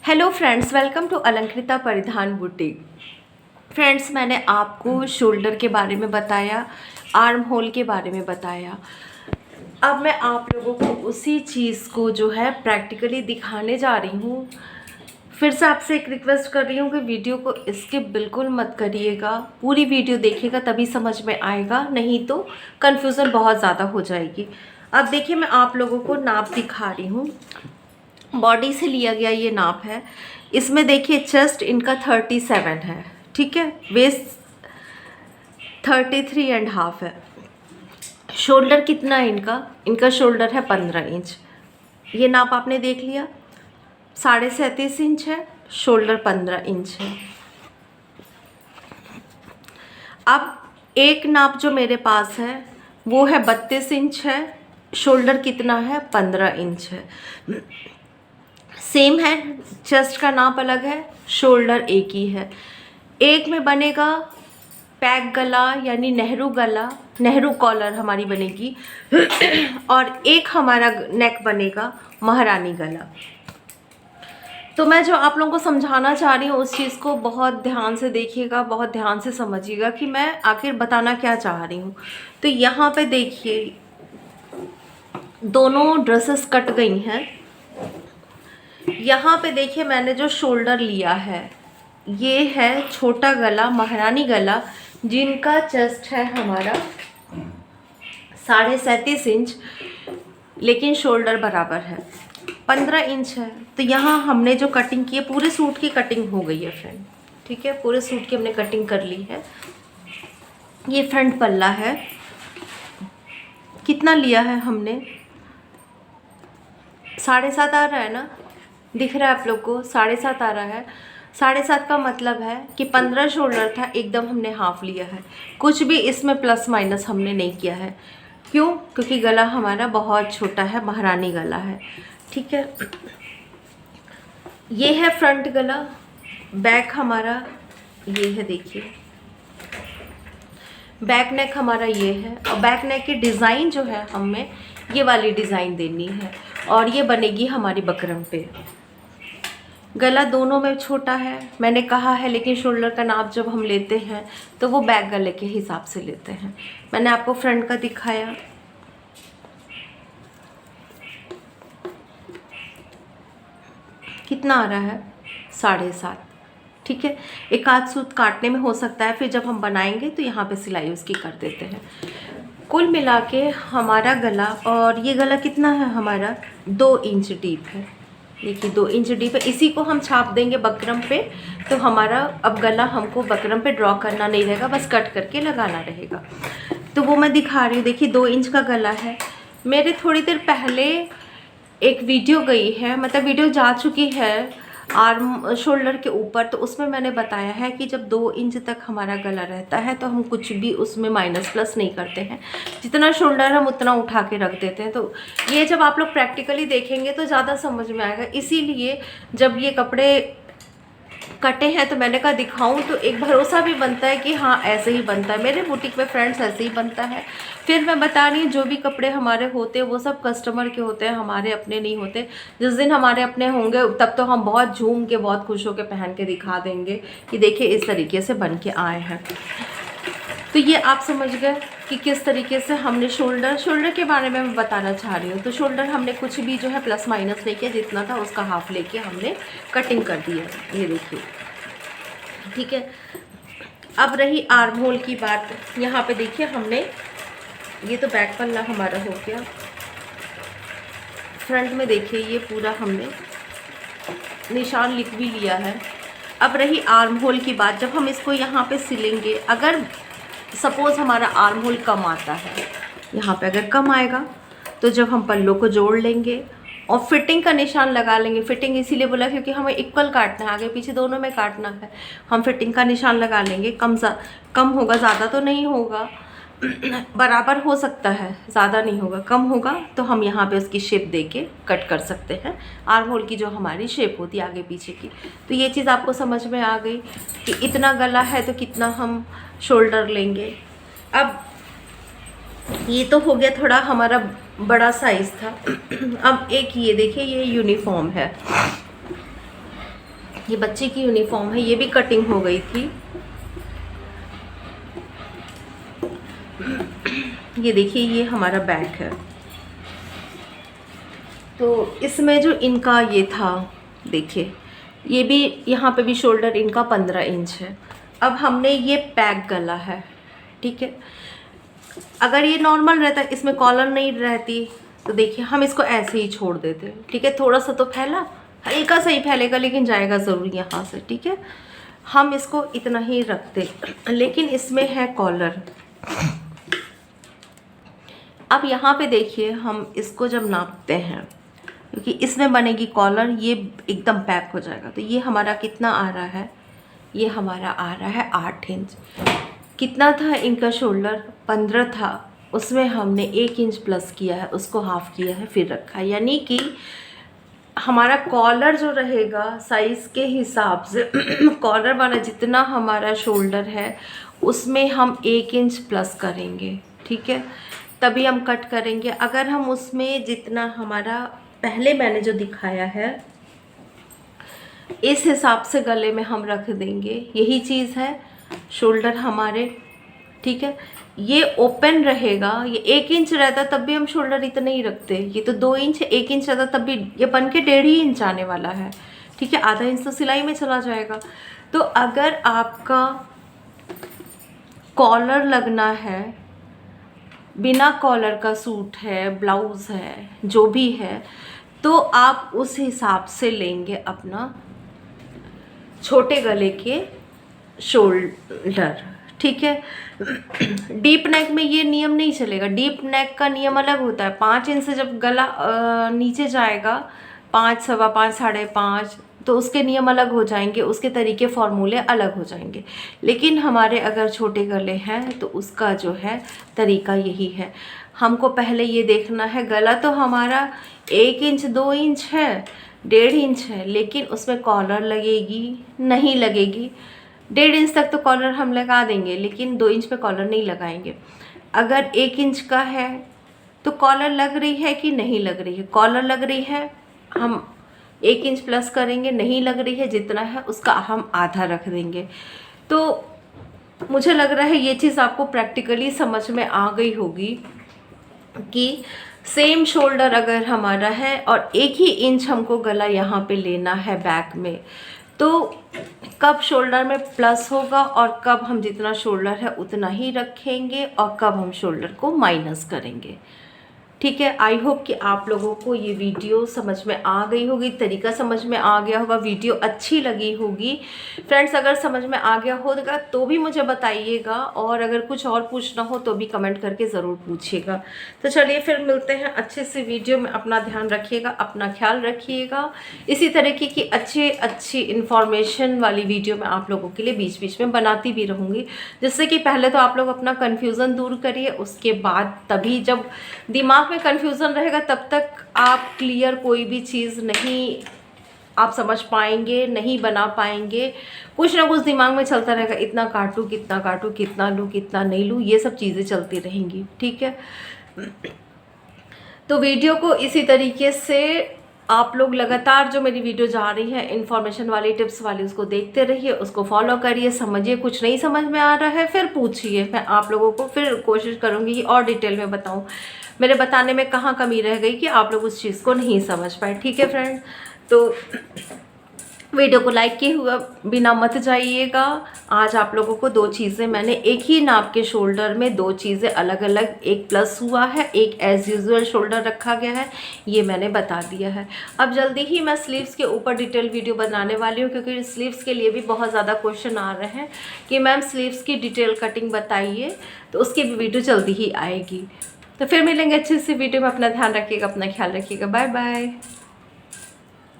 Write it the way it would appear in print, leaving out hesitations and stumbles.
Hello friends, welcome to Alankrita Paridhan boutique. Friends, मैंने आपको shoulder के बारे में बताया, आर्म होल के बारे में बताया। अब मैं आप लोगों को उसी चीज़ को जो है प्रैक्टिकली दिखाने जा रही हूँ। फिर से आपसे एक रिक्वेस्ट कर रही हूँ कि वीडियो को स्किप बिल्कुल मत करिएगा, पूरी वीडियो देखिएगा तभी समझ में आएगा, नहीं तो कन्फ्यूज़न बहुत ज़्यादा हो जाएगी। अब देखिए, मैं आप लोगों को नाप दिखा रही हूँ। बॉडी से लिया गया ये नाप है। इसमें देखिए चेस्ट इनका 37 है, ठीक है। वेस्ट 33.5 है। शोल्डर कितना है इनका? इनका शोल्डर है 15 इंच। ये नाप आपने देख लिया। 37.5 इंच है, शोल्डर 15 इंच है। अब एक नाप जो मेरे पास है वो है 32 इंच है, शोल्डर कितना है? 15 इंच है। सेम है, चेस्ट का नाप अलग है, शोल्डर एक ही है। एक में बनेगा पैक गला यानी नेहरू गला, नेहरू कॉलर हमारी बनेगी और एक हमारा नेक बनेगा महारानी गला। तो मैं जो आप लोगों को समझाना चाह रही हूँ उस चीज़ को बहुत ध्यान से देखिएगा, बहुत ध्यान से समझिएगा कि मैं आखिर बताना क्या चाह रही हूँ। तो यहाँ पे देखिए दोनों ड्रेसेस कट गई हैं। यहाँ पे देखिए मैंने जो शोल्डर लिया है ये है छोटा गला, महारानी गला, जिनका चेस्ट है हमारा 37.5 इंच, लेकिन शोल्डर बराबर है 15 इंच है। तो यहाँ हमने जो कटिंग की है, पूरे सूट की कटिंग हो गई है फ्रेंड, ठीक है। पूरे सूट की हमने कटिंग कर ली है। ये फ्रंट पल्ला है। कितना लिया है हमने? 7.5 आ रहा है ना, दिख रहा है आप लोग को? 7.5 आ रहा है। 7.5 का मतलब है कि 15 शोल्डर था, एकदम हमने हाफ लिया है। कुछ भी इसमें प्लस माइनस हमने नहीं किया है। क्यों? क्योंकि गला हमारा बहुत छोटा है, महारानी गला है, ठीक है। ये है फ्रंट गला। बैक हमारा ये है, देखिए बैक नेक हमारा ये है। और बैक नेक की डिज़ाइन जो है हमें ये वाली डिज़ाइन देनी है और ये बनेगी हमारी बकरम पे। गला दोनों में छोटा है मैंने कहा है, लेकिन शोल्डर का नाप जब हम लेते हैं तो वो बैक गले के हिसाब से लेते हैं। मैंने आपको फ्रंट का दिखाया। कितना आ रहा है? 7.5, ठीक है। एक आध सूत काटने में हो सकता है, फिर जब हम बनाएंगे तो यहाँ पे सिलाई उसकी कर देते हैं। कुल मिला के हमारा गला, और ये गला कितना है हमारा? 2 इंच डीप है। देखिए 2 इंच डीप है। इसी को हम छाप देंगे बकरम पे, तो हमारा अब गला हमको बकरम पे ड्रॉ करना नहीं रहेगा, बस कट करके लगाना रहेगा। तो वो मैं दिखा रही हूँ। देखिए 2 इंच का गला है। मेरे थोड़ी देर पहले एक वीडियो गई है, मतलब वीडियो जा चुकी है आर्म शोल्डर के ऊपर, तो उसमें मैंने बताया है कि जब 2 इंच तक हमारा गला रहता है तो हम कुछ भी उसमें माइनस प्लस नहीं करते हैं। जितना शोल्डर हम उतना उठा के रख देते हैं। तो ये जब आप लोग प्रैक्टिकली देखेंगे तो ज़्यादा समझ में आएगा। इसीलिए जब ये कपड़े कटे हैं तो मैंने कहा दिखाऊं, तो एक भरोसा भी बनता है कि हाँ ऐसे ही बनता है। मेरे बुटीक में फ्रेंड्स ऐसे ही बनता है। फिर मैं बता रही हूँ, जो भी कपड़े हमारे होते हैं वो सब कस्टमर के होते हैं, हमारे अपने नहीं होते। जिस दिन हमारे अपने होंगे तब तो हम बहुत झूम के, बहुत खुश होकर पहन के दिखा देंगे कि देखिए इस तरीके से बन के आए हैं। तो ये आप समझ गए कि किस तरीके से हमने शोल्डर के बारे में मैं बताना चाह रही हूँ। तो शोल्डर हमने कुछ भी जो है प्लस माइनस नहीं किया, जितना था उसका हाफ लेके हमने कटिंग कर दी है। ये देखिए, ठीक है। अब रही आर्म होल की बात। यहाँ पे देखिए हमने, ये तो बैक पल्ला हमारा हो गया। फ्रंट में देखिए ये पूरा हमने निशान लिख भी लिया है। अब रही आर्म होल की बात। जब हम इसको यहाँ पे सिलेंगे, अगर सपोज़ हमारा आर्म होल कम आता है, यहाँ पे अगर कम आएगा तो जब हम पल्लों को जोड़ लेंगे और फिटिंग का निशान लगा लेंगे। फिटिंग इसीलिए बोला क्योंकि हमें इक्वल काटना है, आगे पीछे दोनों में काटना है। हम फिटिंग का निशान लगा लेंगे। कम होगा, ज़्यादा तो नहीं होगा, बराबर हो सकता है, ज़्यादा नहीं होगा, कम होगा। तो हम यहाँ पे उसकी शेप देके कट कर सकते हैं, आर्म होल की जो हमारी शेप होती है आगे पीछे की। तो ये चीज़ आपको समझ में आ गई कि इतना गला है तो कितना हम शोल्डर लेंगे। अब ये तो हो गया थोड़ा हमारा बड़ा साइज़ था। अब एक ये देखिए, ये यूनिफॉर्म है। ये बच्चे की यूनिफॉर्म है, ये भी कटिंग हो गई थी। ये देखिए, ये हमारा बैग है। तो इसमें जो इनका ये था, देखिए ये भी, यहाँ पे भी शोल्डर इनका 15 इंच है। अब हमने ये पैक गला है, ठीक है। अगर ये नॉर्मल रहता, इसमें कॉलर नहीं रहती, तो देखिए हम इसको ऐसे ही छोड़ देते, ठीक है। थोड़ा सा तो फैला, हल्का सा ही फैलेगा, लेकिन जाएगा ज़रूर यहाँ से, ठीक है। हम इसको इतना ही रखते, लेकिन इसमें है कॉलर। अब यहाँ पे देखिए, हम इसको जब नापते हैं, क्योंकि इसमें बनेगी कॉलर, ये एकदम पैक हो जाएगा। तो ये हमारा कितना आ रहा है, ये हमारा आ रहा है 8 इंच। कितना था इनका शोल्डर, 15 था, उसमें हमने 1 इंच प्लस किया है, उसको हाफ किया है, फिर रखा है। यानी कि हमारा कॉलर जो रहेगा साइज़ के हिसाब से कॉलर वाला जितना हमारा शोल्डर है, उसमें हम 1 इंच प्लस करेंगे, ठीक है, तभी हम कट करेंगे। अगर हम उसमें जितना हमारा पहले मैंने जो दिखाया है, इस हिसाब से गले में हम रख देंगे, यही चीज़ है शोल्डर हमारे, ठीक है। ये ओपन रहेगा, ये 1 इंच रहता तब भी हम शोल्डर इतना ही रखते, ये तो 2 इंच 1 इंच रहता तब भी ये बन के 1.5 इंच आने वाला है, ठीक है। आधा इंच तो सिलाई में चला जाएगा। तो अगर आपका कॉलर लगना है, बिना कॉलर का सूट है, ब्लाउज़ है, जो भी है, तो आप उस हिसाब से लेंगे अपना छोटे गले के शोल्डर, ठीक है। डीप नेक में ये नियम नहीं चलेगा, डीप नेक का नियम अलग होता है। 5 इंच से जब गला नीचे जाएगा, 5, सवा 5, 5.5, तो उसके नियम अलग हो जाएंगे, उसके तरीके फॉर्मूले अलग हो जाएंगे। लेकिन हमारे अगर छोटे गले हैं तो उसका जो है तरीका यही है। हमको पहले ये देखना है, गला तो हमारा 1 इंच 2 इंच है, 1.5 इंच है, लेकिन उसमें कॉलर लगेगी नहीं लगेगी। 1.5 इंच तक तो कॉलर हम लगा देंगे, लेकिन 2 इंच पे कॉलर नहीं लगाएंगे। अगर 1 इंच का है तो कॉलर लग रही है कि नहीं लग रही है, कॉलर लग रही है हम 1 इंच प्लस करेंगे, नहीं लग रही है जितना है उसका हम आधा रख देंगे। तो मुझे लग रहा है ये चीज़ आपको प्रैक्टिकली समझ में आ गई होगी कि सेम शोल्डर अगर हमारा है और 1 ही इंच हमको गला यहाँ पे लेना है बैक में, तो कब शोल्डर में प्लस होगा और कब हम जितना शोल्डर है उतना ही रखेंगे और कब हम शोल्डर को माइनस करेंगे, ठीक है। आई होप कि आप लोगों को ये वीडियो समझ में आ गई होगी, तरीका समझ में आ गया होगा, वीडियो अच्छी लगी होगी। फ्रेंड्स, अगर समझ में आ गया होगा तो भी मुझे बताइएगा, और अगर कुछ और पूछना हो तो भी कमेंट करके ज़रूर पूछिएगा। तो चलिए फिर मिलते हैं अच्छे से वीडियो में। अपना ध्यान रखिएगा, अपना ख्याल रखिएगा। इसी तरीके की अच्छी इन्फॉर्मेशन वाली वीडियो मैं आप लोगों के लिए बीच बीच में बनाती भी रहूँगी, जिससे कि पहले तो आप लोग अपना कन्फ्यूज़न दूर करिए, उसके बाद तभी जब दिमाग में कंफ्यूजन रहेगा तब तक आप क्लियर कोई भी चीज़ नहीं आप समझ पाएंगे, नहीं बना पाएंगे। कुछ ना कुछ दिमाग में चलता रहेगा, इतना काटूँ कितना लूँ कितना नहीं लूँ, ये सब चीज़ें चलती रहेंगी, ठीक है। तो वीडियो को इसी तरीके से आप लोग लगातार जो मेरी वीडियो जा रही है इन्फॉर्मेशन वाली, टिप्स वाली, उसको देखते रहिए, उसको फॉलो करिए, समझिए। कुछ नहीं समझ में आ रहा है फिर पूछिए, मैं आप लोगों को फिर कोशिश करूँगी कि और डिटेल में बताऊँ, मेरे बताने में कहाँ कमी रह गई कि आप लोग उस चीज़ को नहीं समझ पाए, ठीक है फ्रेंड। तो वीडियो को लाइक किए हुए बिना मत जाइएगा। आज आप लोगों को 2 चीज़ें मैंने एक ही नाप के शोल्डर में 2 चीज़ें अलग अलग, एक प्लस हुआ है, एक एज़ यूजुअल शोल्डर रखा गया है, ये मैंने बता दिया है। अब जल्दी ही मैं स्लीव्स के ऊपर डिटेल वीडियो बनाने वाली हूँ, क्योंकि स्लीव्स के लिए भी बहुत ज़्यादा क्वेश्चन आ रहे हैं कि मैम स्लीव्स की डिटेल कटिंग बताइए, तो उसकी भी वीडियो जल्दी ही आएगी। तो फिर मिलेंगे अच्छी सी वीडियो में। अपना ध्यान रखिएगा, अपना ख्याल रखिएगा। Bye bye.